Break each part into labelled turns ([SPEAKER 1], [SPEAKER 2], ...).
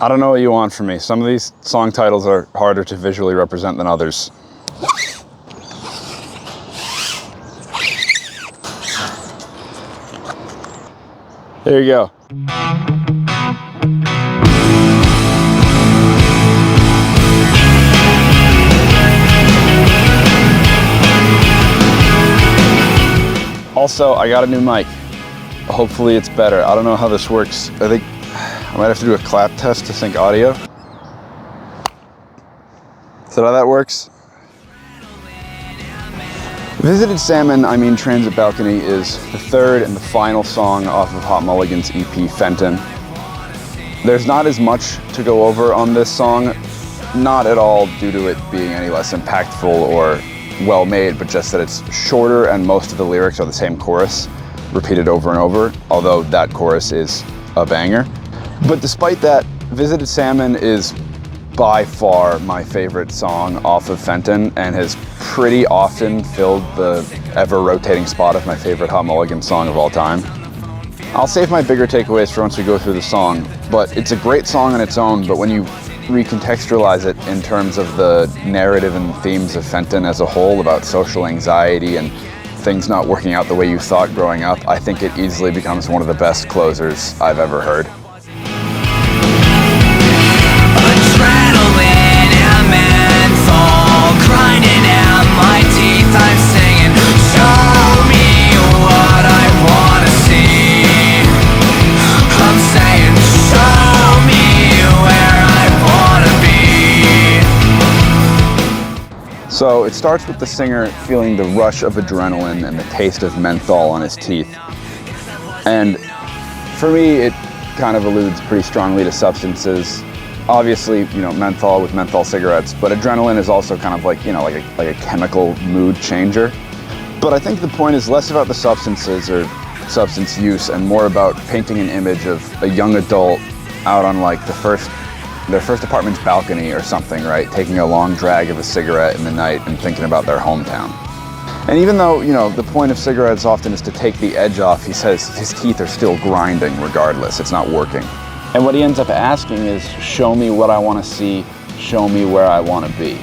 [SPEAKER 1] I don't know what you want from me. Some of these song titles are harder to visually represent than others. There you go. Also, I got a new mic. Hopefully it's better. I don't know how this works. I think I might have to do a clap test to sync audio. Is that how that works? Visited Salmon, I mean Transit Balcony, is the third and the final song off of Hot Mulligan's EP, Fenton. There's not as much to go over on this song, not at all due to it being any less impactful or well made, but just that it's shorter and most of the lyrics are the same chorus, repeated over and over, although that chorus is a banger. But despite that, Visited Salmon is by far my favorite song off of Fenton and has pretty often filled the ever-rotating spot of my favorite Hot Mulligan song of all time. I'll save my bigger takeaways for once we go through the song, but it's a great song on its own, but when you recontextualize it in terms of the narrative and themes of Fenton as a whole about social anxiety and things not working out the way you thought growing up, I think it easily becomes one of the best closers I've ever heard.
[SPEAKER 2] Grinding out my teeth, I'm singing, show me what I wanna see. I'm saying, show me where I wanna be.
[SPEAKER 1] So it starts with the singer feeling the rush of adrenaline and the taste of menthol on his teeth. And for me, it kind of alludes pretty strongly to substances. Obviously, you know, menthol with menthol cigarettes, but adrenaline is also kind of like, you know, like a chemical mood changer. But I think the point is less about the substances or substance use and more about painting an image of a young adult out on like their first apartment's balcony or something, right? Taking a long drag of a cigarette in the night and thinking about their hometown. And even though, you know, the point of cigarettes often is to take the edge off, he says his teeth are still grinding regardless, it's not working. And what he ends up asking is, show me what I want to see, show me where I want to be.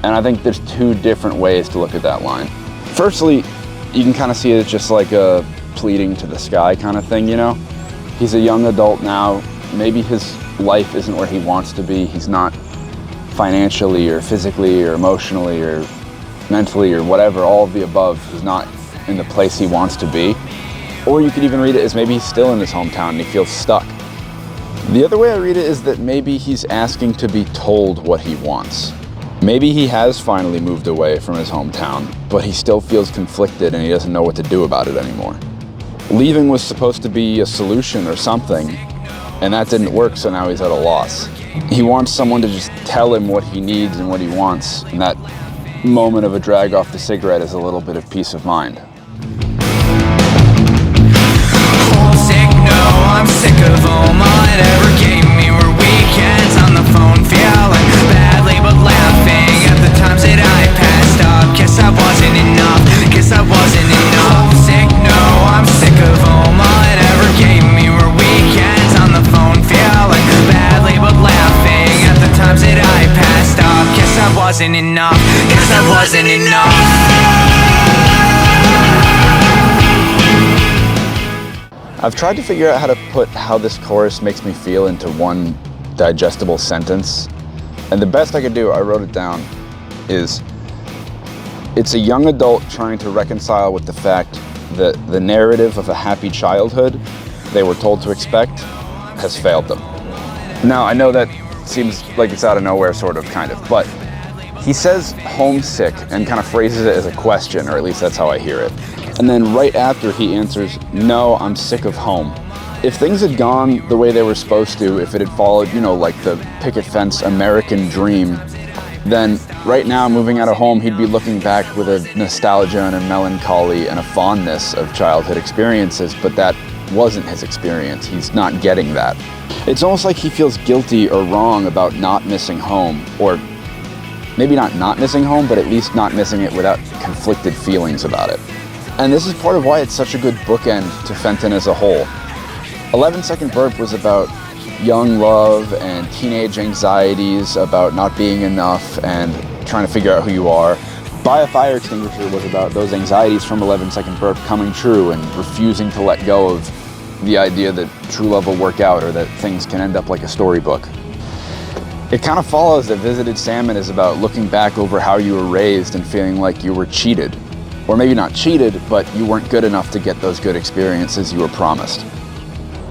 [SPEAKER 1] And I think there's two different ways to look at that line. Firstly, you can kind of see it as just like a pleading to the sky kind of thing, you know? He's a young adult now, maybe his life isn't where he wants to be, he's not financially or physically or emotionally or mentally or whatever, all of the above, he's not in the place he wants to be. Or you could even read it as maybe he's still in his hometown and he feels stuck. The other way I read it is that maybe he's asking to be told what he wants. Maybe he has finally moved away from his hometown, but he still feels conflicted and he doesn't know what to do about it anymore. Leaving was supposed to be a solution or something, and that didn't work, so now he's at a loss. He wants someone to just tell him what he needs and what he wants, and that moment of a drag off the cigarette is a little bit of peace of mind.
[SPEAKER 2] I'm sick of all mine ever gave me were weekends on the phone, feeling badly but laughing at the times that I passed up. Guess I wasn't enough, guess I wasn't enough. Sick, no, I'm sick of all mine ever gave me were weekends on the phone, feeling badly but laughing at the times that I passed up. Guess I wasn't enough, guess I wasn't enough.
[SPEAKER 1] I've tried to figure out how to put how this chorus makes me feel into one digestible sentence. And the best I could do, I wrote it down, is it's a young adult trying to reconcile with the fact that the narrative of a happy childhood they were told to expect has failed them. Now, I know that seems like it's out of nowhere, sort of, kind of, but he says homesick and kind of phrases it as a question, or at least that's how I hear it. And then right after he answers, no, I'm sick of home. If things had gone the way they were supposed to, if it had followed, you know, like the picket fence American dream, then right now, moving out of home, he'd be looking back with a nostalgia and a melancholy and a fondness of childhood experiences, but that wasn't his experience. He's not getting that. It's almost like he feels guilty or wrong about not missing home, or maybe not missing home, but at least not missing it without conflicted feelings about it. And this is part of why it's such a good bookend to Fenton as a whole. 11 Second Burp was about young love and teenage anxieties about not being enough and trying to figure out who you are. Buy a Fire Extinguisher was about those anxieties from 11 Second Burp coming true and refusing to let go of the idea that true love will work out or that things can end up like a storybook. It kind of follows that Visited Salmon is about looking back over how you were raised and feeling like you were cheated. Or maybe not cheated, but you weren't good enough to get those good experiences you were promised.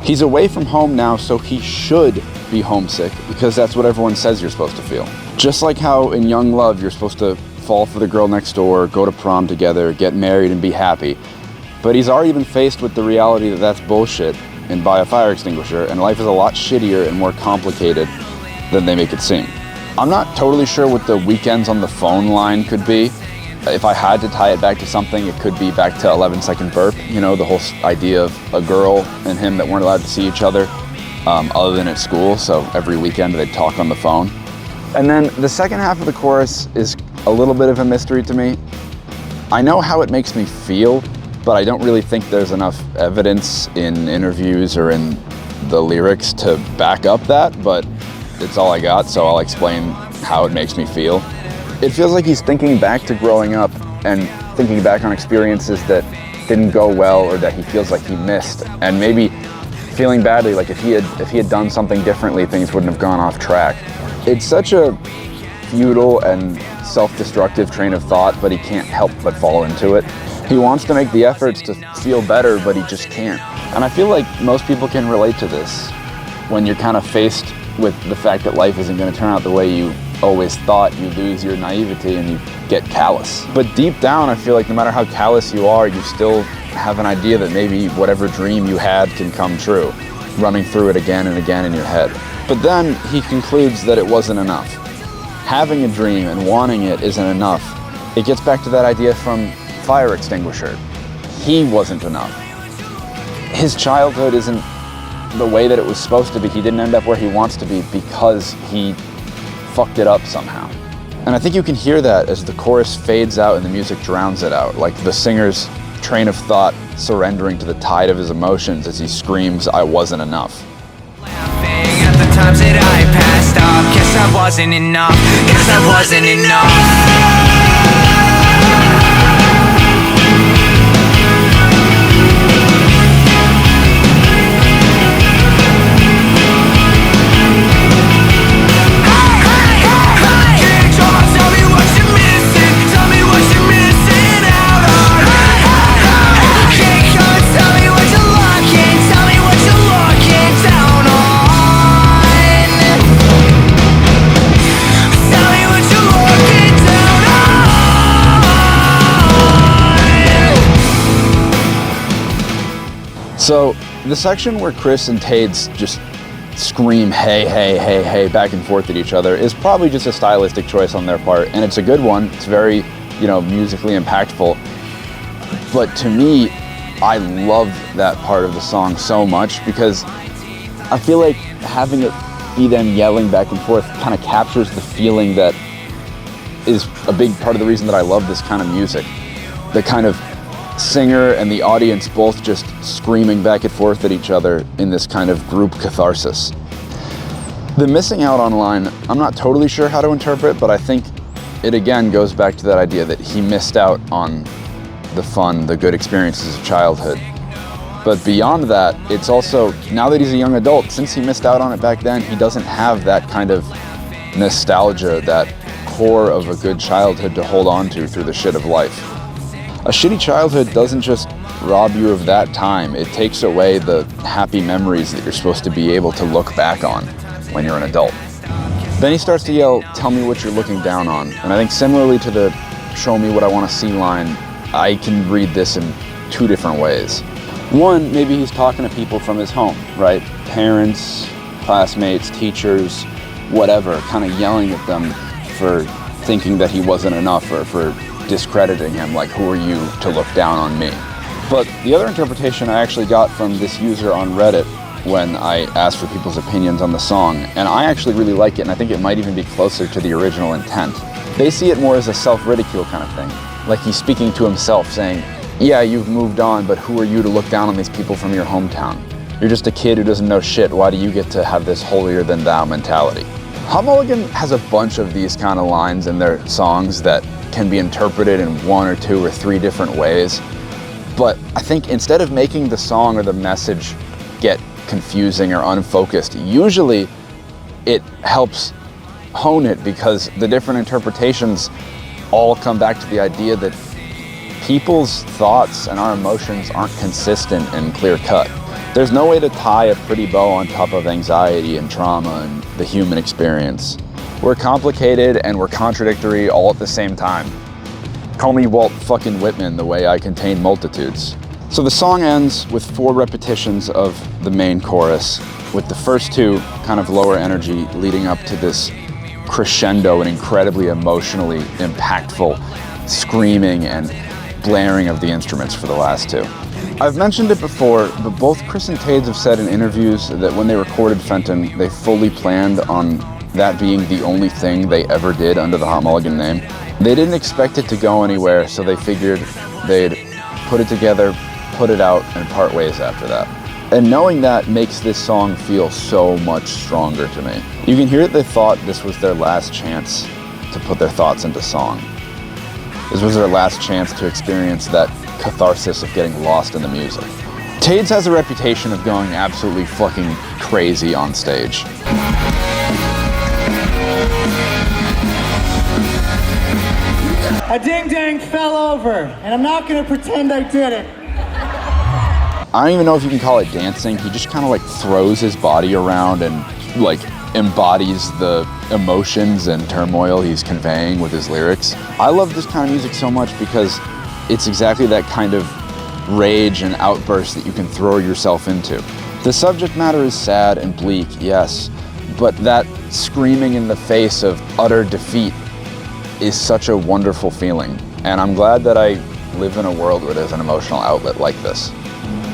[SPEAKER 1] He's away from home now, so he should be homesick because that's what everyone says you're supposed to feel. Just like how in young love you're supposed to fall for the girl next door, go to prom together, get married and be happy. But he's already been faced with the reality that that's bullshit and Buy a Fire Extinguisher, and life is a lot shittier and more complicated than they make it seem. I'm not totally sure what the weekends on the phone line could be. If I had to tie it back to something, it could be back to 11 Second Burp, you know, the whole idea of a girl and him that weren't allowed to see each other other than at school, so every weekend they'd talk on the phone. And then the second half of the chorus is a little bit of a mystery to me. I know how it makes me feel, but I don't really think there's enough evidence in interviews or in the lyrics to back up that, but it's all I got, so I'll explain how it makes me feel. It feels like he's thinking back to growing up and thinking back on experiences that didn't go well or that he feels like he missed, and maybe feeling badly, like if he had done something differently, things wouldn't have gone off track. It's such a futile and self-destructive train of thought, but he can't help but fall into it. He wants to make the efforts to feel better, but he just can't. And I feel like most people can relate to this when you're kind of faced with the fact that life isn't going to turn out the way you always thought. You lose your naivety and you get callous. But deep down, I feel like no matter how callous you are, you still have an idea that maybe whatever dream you had can come true, running through it again and again in your head. But then he concludes that it wasn't enough. Having a dream and wanting it isn't enough. It gets back to that idea from Fire Extinguisher. He wasn't enough. His childhood isn't the way that it was supposed to be. He didn't end up where he wants to be because he fucked it up somehow. And I think you can hear that as the chorus fades out and the music drowns it out, like the singer's train of thought surrendering to the tide of his emotions as he screams, "I wasn't enough."
[SPEAKER 2] Laughing at the times that I passed up. Guess I wasn't enough. Guess I wasn't enough.
[SPEAKER 1] So the section where Chris and Tades just scream hey, hey, hey, hey back and forth at each other is probably just a stylistic choice on their part, and it's a good one. It's very, musically impactful. But to me, I love that part of the song so much because I feel like having it be them yelling back and forth kind of captures the feeling that is a big part of the reason that I love this kind of music. The kind of singer and the audience both just screaming back and forth at each other in this kind of group catharsis. The missing out on line, I'm not totally sure how to interpret, but I think it again goes back to that idea that he missed out on the fun, the good experiences of childhood. But beyond that, it's also, now that he's a young adult, since he missed out on it back then, he doesn't have that kind of nostalgia, that core of a good childhood to hold on to through the shit of life. A shitty childhood doesn't just rob you of that time, it takes away the happy memories that you're supposed to be able to look back on when you're an adult. Then he starts to yell, "Tell me what you're looking down on." And I think similarly to the "Show me what I want to see" line, I can read this in two different ways. One, maybe he's talking to people from his home, right? Parents, classmates, teachers, whatever, kind of yelling at them for thinking that he wasn't enough or for discrediting him, like, who are you to look down on me? But the other interpretation I actually got from this user on Reddit when I asked for people's opinions on the song, and I actually really like it, and I think it might even be closer to the original intent. They see it more as a self-ridicule kind of thing, like he's speaking to himself saying, yeah, you've moved on, but who are you to look down on these people from your hometown? You're just a kid who doesn't know shit. Why do you get to have this holier than thou mentality? Hot Mulligan has a bunch of these kind of lines in their songs that can be interpreted in 1 or 2 or 3 different ways. But I think instead of making the song or the message get confusing or unfocused, usually it helps hone it, because the different interpretations all come back to the idea that people's thoughts and our emotions aren't consistent and clear cut. There's no way to tie a pretty bow on top of anxiety and trauma and the human experience. We're complicated and we're contradictory all at the same time. Call me Walt fucking Whitman, the way I contain multitudes. So the song ends with 4 repetitions of the main chorus, with the first 2 kind of lower energy leading up to this crescendo and incredibly emotionally impactful screaming and blaring of the instruments for the last 2. I've mentioned it before, but both Chris and Tades have said in interviews that when they recorded Fenton, they fully planned on that being the only thing they ever did under the Hot Mulligan name. They didn't expect it to go anywhere, so they figured they'd put it together, put it out, and part ways after that. And knowing that makes this song feel so much stronger to me. You can hear that they thought this was their last chance to put their thoughts into song. This was their last chance to experience that catharsis of getting lost in the music. Tades has a reputation of going absolutely fucking crazy on stage.
[SPEAKER 3] A ding-dang fell over, and I'm not gonna pretend I did it.
[SPEAKER 1] I don't even know if you can call it dancing. He just kind of like throws his body around and like embodies the emotions and turmoil he's conveying with his lyrics. I love this kind of music so much because it's exactly that kind of rage and outburst that you can throw yourself into. The subject matter is sad and bleak, yes, but that screaming in the face of utter defeat is such a wonderful feeling. And I'm glad that I live in a world where there's an emotional outlet like this.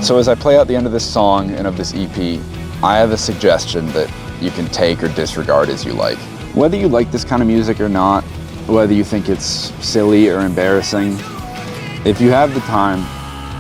[SPEAKER 1] So as I play out the end of this song and of this EP, I have a suggestion that you can take or disregard as you like. Whether you like this kind of music or not, whether you think it's silly or embarrassing, if you have the time,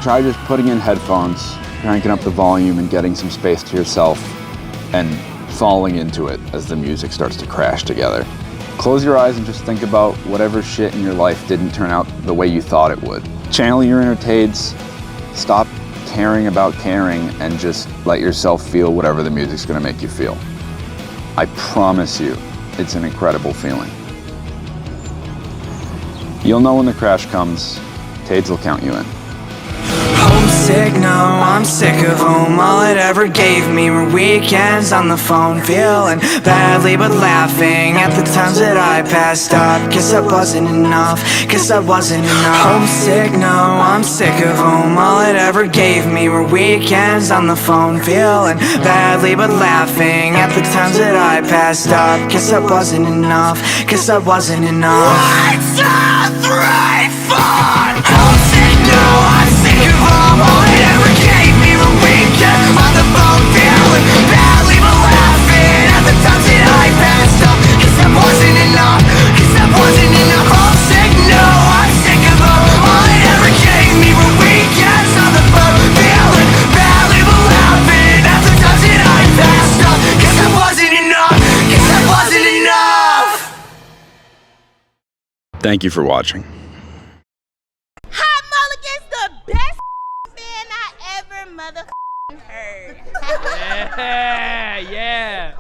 [SPEAKER 1] try just putting in headphones, cranking up the volume and getting some space to yourself and falling into it as the music starts to crash together. Close your eyes and just think about whatever shit in your life didn't turn out the way you thought it would. Channel your inner Tades, stop caring about caring, and just let yourself feel whatever the music's gonna make you feel. I promise you, it's an incredible feeling. You'll know when the crash comes. Tades will count you in.
[SPEAKER 2] Homesick, no, I'm sick of home. All it ever gave me were weekends on the phone, feeling badly but laughing at the times that I passed up. Guess I wasn't enough, guess I wasn't enough. Homesick, no, I'm sick of home. All it ever gave me were weekends on the phone, feeling badly but laughing at the times that I passed up. Guess I wasn't enough, guess I wasn't enough. 1, 2, 3, 4. Homesick, no, I'm sick of home. All it ever gave me were weekends on the phone, feeling badly but laughing at the times that I passed up. Cause that wasn't enough, cause that wasn't enough. Homesick, no, I'm sick of home. All it ever gave me were weekends on the phone, feeling badly but laughing at the times that I passed up. Cause that wasn't enough, cause that wasn't enough.
[SPEAKER 1] Thank you for watching.
[SPEAKER 4] Best fan I ever heard.
[SPEAKER 5] Yeah, yeah.